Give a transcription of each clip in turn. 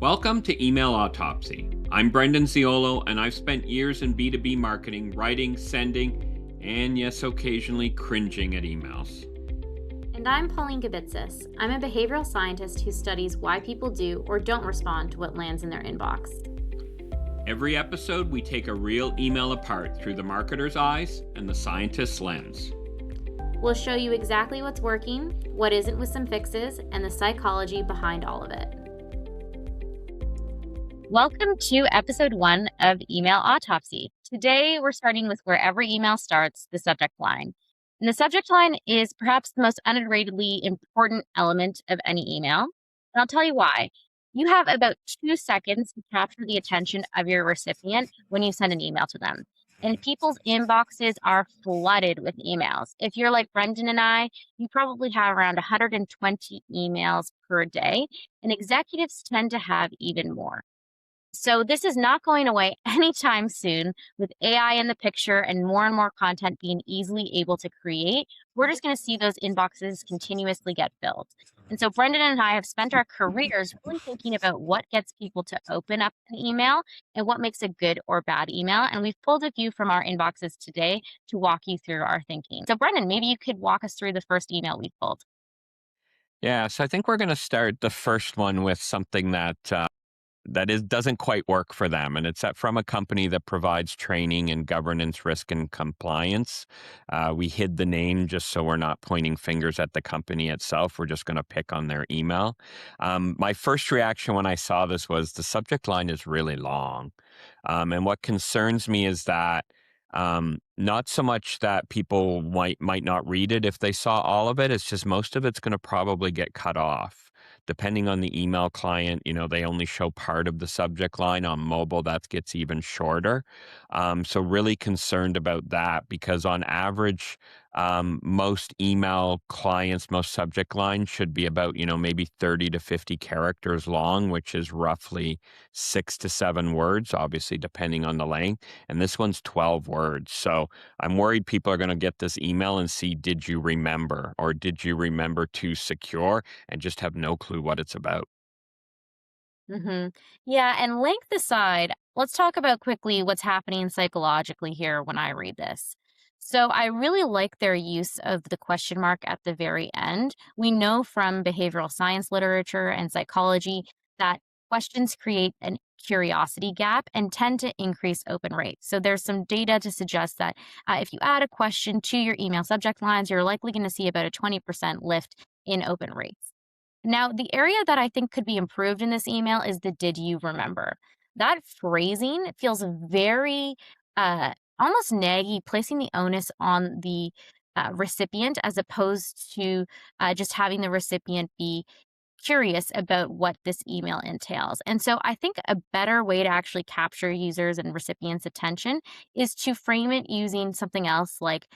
Welcome to Email Autopsy. I'm Brendan Ziolo, and I've spent years in B2B marketing, writing, sending, and yes, occasionally cringing at emails. And I'm Pauline Kabitsis. I'm a behavioral scientist who studies why people do or don't respond to what lands in their inbox. Every episode, we take a real email apart through the marketer's eyes and the scientist's lens. We'll show you exactly what's working, what isn't with some fixes, and the psychology behind all of it. Welcome to episode 1 of Email Autopsy. Today, we're starting with where every email starts, the subject line. And the subject line is perhaps the most underratedly important element of any email. And I'll tell you why. You have about 2 seconds to capture the attention of your recipient when you send an email to them. And people's inboxes are flooded with emails. If you're like Brendan and I, you probably have around 120 emails per day, and executives tend to have even more. So this is not going away anytime soon. With AI in the picture and more content being easily able to create, we're just going to see those inboxes continuously get filled. And so Brendan and I have spent our careers really thinking about what gets people to open up an email and what makes a good or bad email. And we've pulled a few from our inboxes today to walk you through our thinking. So Brendan, maybe you could walk us through the first email we pulled. Yeah, so I think we're going to start the first one with something that doesn't quite work for them. And it's from a company that provides training in governance, risk, and compliance. We hid the name just so we're not pointing fingers at the company itself. We're just going to pick on their email. My first reaction when I saw this was the subject line is really long. And what concerns me is that not so much that people might not read it if they saw all of it. It's just most of it's going to probably get cut off. Depending on the email client, they only show part of the subject line. On mobile, that gets even shorter. So really concerned about that because on average, most email clients, most subject lines should be about, maybe 30 to 50 characters long, which is roughly 6 to 7 words, obviously depending on the length. And this one's 12 words. So I'm worried people are going to get this email and see, did you remember? Or did you remember to secure? And just have no clue what it's about. Yeah, and length aside, let's talk about quickly what's happening psychologically here when I read this. So I really like their use of the question mark at the very end. We know from behavioral science literature and psychology that questions create a curiosity gap and tend to increase open rates. So there's some data to suggest that if you add a question to your email subject lines, you're likely going to see about a 20% lift in open rates. Now, the area that I think could be improved in this email is the did you remember? That phrasing feels very almost naggy, placing the onus on the recipient as opposed to just having the recipient be curious about what this email entails. And so I think a better way to actually capture users and recipients' attention is to frame it using something else like,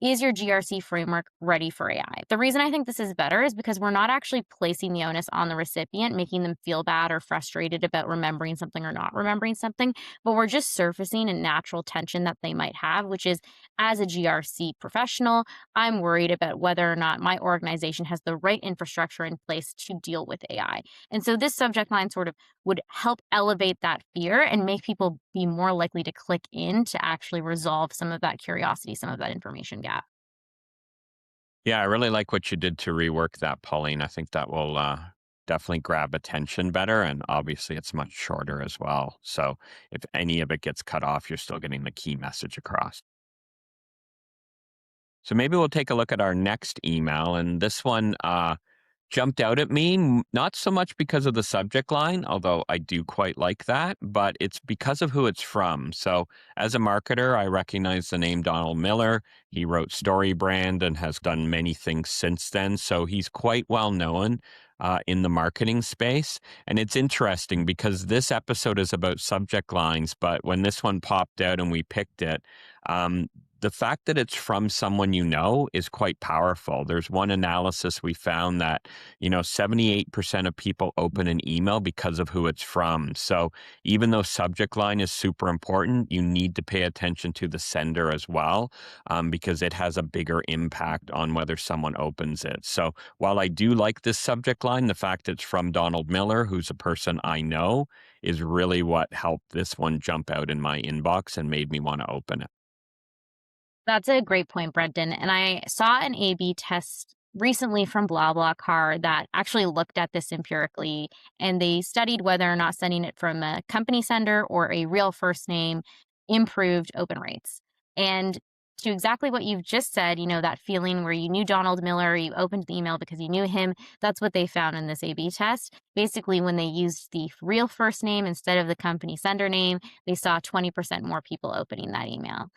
is your GRC framework ready for AI? The reason I think this is better is because we're not actually placing the onus on the recipient, making them feel bad or frustrated about remembering something or not remembering something, but we're just surfacing a natural tension that they might have, which is, as a GRC professional, I'm worried about whether or not my organization has the right infrastructure in place to deal with AI. And so this subject line sort of would help elevate that fear and make people be more likely to click in to actually resolve some of that curiosity, some of that information gap. Yeah, I really like what you did to rework that, Pauline. I think that will definitely grab attention better. And obviously, it's much shorter as well. So if any of it gets cut off, you're still getting the key message across. So maybe we'll take a look at our next email. And this one jumped out at me, not so much because of the subject line, although I do quite like that, but it's because of who it's from. So as a marketer, I recognize the name Donald Miller. He wrote StoryBrand and has done many things since then. So he's quite well known in the marketing space. And it's interesting because this episode is about subject lines, but when this one popped out and we picked it, the fact that it's from someone you know is quite powerful. There's one analysis we found that, 78% of people open an email because of who it's from. So even though subject line is super important, you need to pay attention to the sender as well, because it has a bigger impact on whether someone opens it. So while I do like this subject line, the fact it's from Donald Miller, who's a person I know, is really what helped this one jump out in my inbox and made me want to open it. That's a great point, Brendan. And I saw an A B test recently from BlaBlaCar that actually looked at this empirically, and they studied whether or not sending it from a company sender or a real first name improved open rates. And to exactly what you've just said, that feeling where you knew Donald Miller, you opened the email because you knew him, that's what they found in this A B test. Basically, when they used the real first name instead of the company sender name, they saw 20% more people opening that email.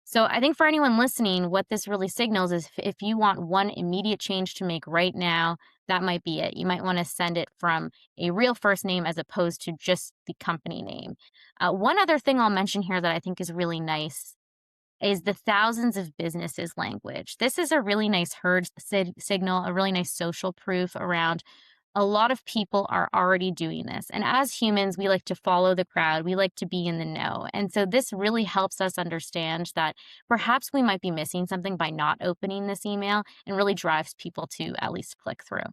So I think for anyone listening, what this really signals is if you want one immediate change to make right now, that might be it. You might want to send it from a real first name as opposed to just the company name. One other thing I'll mention here that I think is really nice is the thousands of businesses language. This is a really nice herd signal, a really nice social proof around a lot of people are already doing this. And as humans, we like to follow the crowd, we like to be in the know. And so this really helps us understand that perhaps we might be missing something by not opening this email and really drives people to at least click through.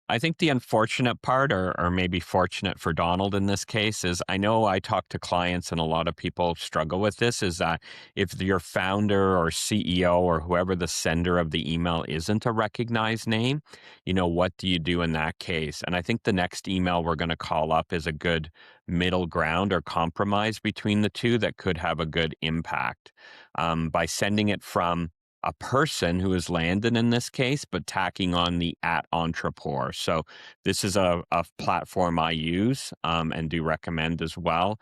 I think the unfortunate part, or maybe fortunate for Donald in this case, is I know I talk to clients and a lot of people struggle with this, is that if your founder or CEO or whoever the sender of the email isn't a recognized name, what do you do in that case? And I think the next email we're going to call up is a good middle ground or compromise between the two that could have a good impact, by sending it from a person who is Landon in this case, but tacking on the at entrepreneur. So this is a platform I use, and do recommend as well.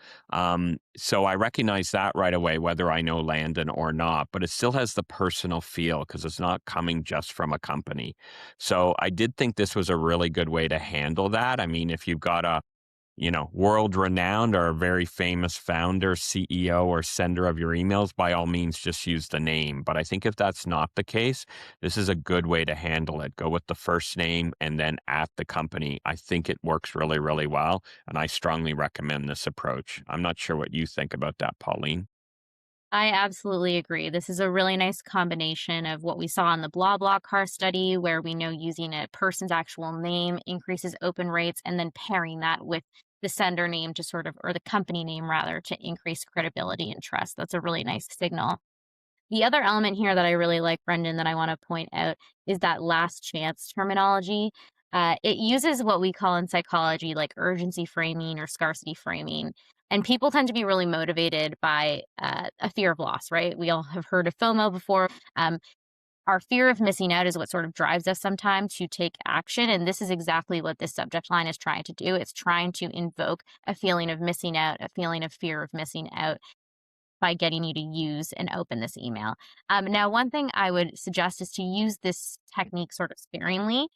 So I recognize that right away, whether I know Landon or not, but it still has the personal feel because it's not coming just from a company. So I did think this was a really good way to handle that. I mean, if you've got a world renowned or a very famous founder, CEO, or sender of your emails, by all means, just use the name. But I think if that's not the case, this is a good way to handle it. Go with the first name and then at the company. I think it works really, really well. And I strongly recommend this approach. I'm not sure what you think about that, Pauline. I absolutely agree. This is a really nice combination of what we saw in the BlaBlaCar study, where we know using a person's actual name increases open rates, and then pairing that with the sender name to sort of, or the company name rather, to increase credibility and trust. That's a really nice signal. The other element here that I really like, Brendan, that I want to point out is that last chance terminology. It uses what we call in psychology like urgency framing or scarcity framing. And people tend to be really motivated by a fear of loss, right? We all have heard of FOMO before. Um, our fear of missing out is what sort of drives us sometimes to take action. And this is exactly what this subject line is trying to do. It's trying to invoke a feeling of missing out, a feeling of fear of missing out by getting you to use and open this email. Now, one thing I would suggest is to use this technique sort of sparingly.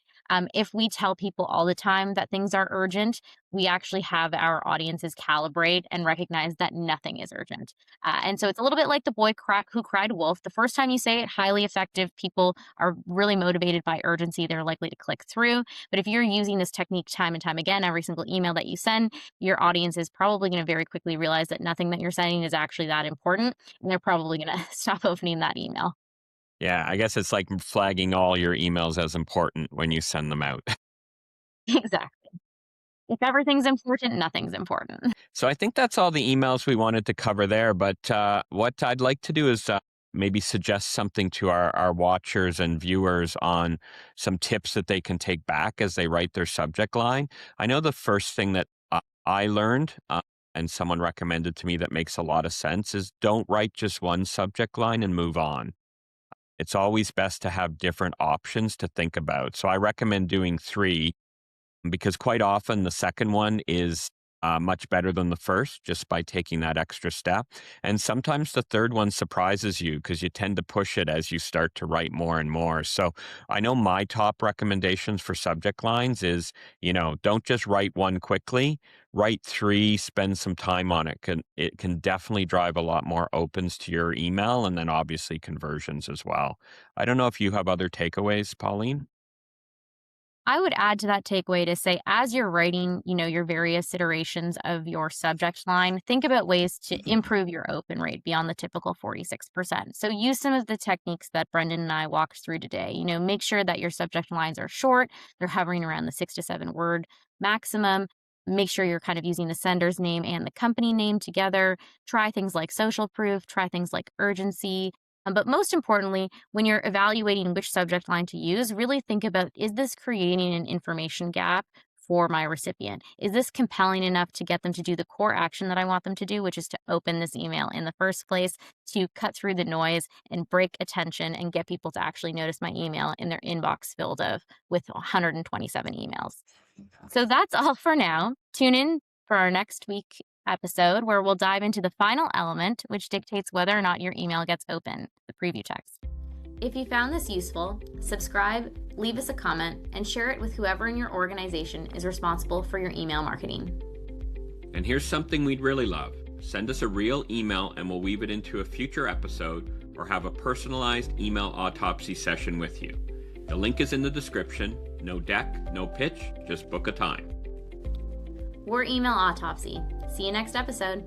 If we tell people all the time that things are urgent, we actually have our audiences calibrate and recognize that nothing is urgent. And so it's a little bit like the boy who cried wolf. The first time you say it, highly effective. People are really motivated by urgency. They're likely to click through. But if you're using this technique time and time again, every single email that you send, your audience is probably going to very quickly realize that nothing that you're sending is actually that important. And they're probably going to stop opening that email. Yeah, I guess it's like flagging all your emails as important when you send them out. Exactly. If everything's important, nothing's important. So I think that's all the emails we wanted to cover there. But what I'd like to do is maybe suggest something to our watchers and viewers on some tips that they can take back as they write their subject line. I know the first thing that I learned, and someone recommended to me that makes a lot of sense, is don't write just one subject line and move on. It's always best to have different options to think about. So I recommend doing three because quite often the second one is much better than the first just by taking that extra step. And sometimes the third one surprises you because you tend to push it as you start to write more and more. So I know my top recommendations for subject lines is, don't just write one quickly, write three, spend some time on it. It can definitely drive a lot more opens to your email and then obviously conversions as well. I don't know if you have other takeaways, Pauline? I would add to that takeaway to say, as you're writing, your various iterations of your subject line, think about ways to improve your open rate beyond the typical 46%. So use some of the techniques that Brendan and I walked through today. Make sure that your subject lines are short, they're hovering around the 6 to 7 word maximum. Make sure you're kind of using the sender's name and the company name together. Try things like social proof, try things like urgency. But most importantly, when you're evaluating which subject line to use, really think about, is this creating an information gap for my recipient? Is this compelling enough to get them to do the core action that I want them to do, which is to open this email in the first place, to cut through the noise and break attention and get people to actually notice my email in their inbox filled with 127 emails. So that's all for now. Tune in for our next week episode where we'll dive into the final element, which dictates whether or not your email gets open, the preview text. If you found this useful, subscribe, leave us a comment, and share it with whoever in your organization is responsible for your email marketing. And here's something we'd really love. Send us a real email and we'll weave it into a future episode or have a personalized email autopsy session with you. The link is in the description. No deck, no pitch, just book a time. We're Email Autopsy. See you next episode.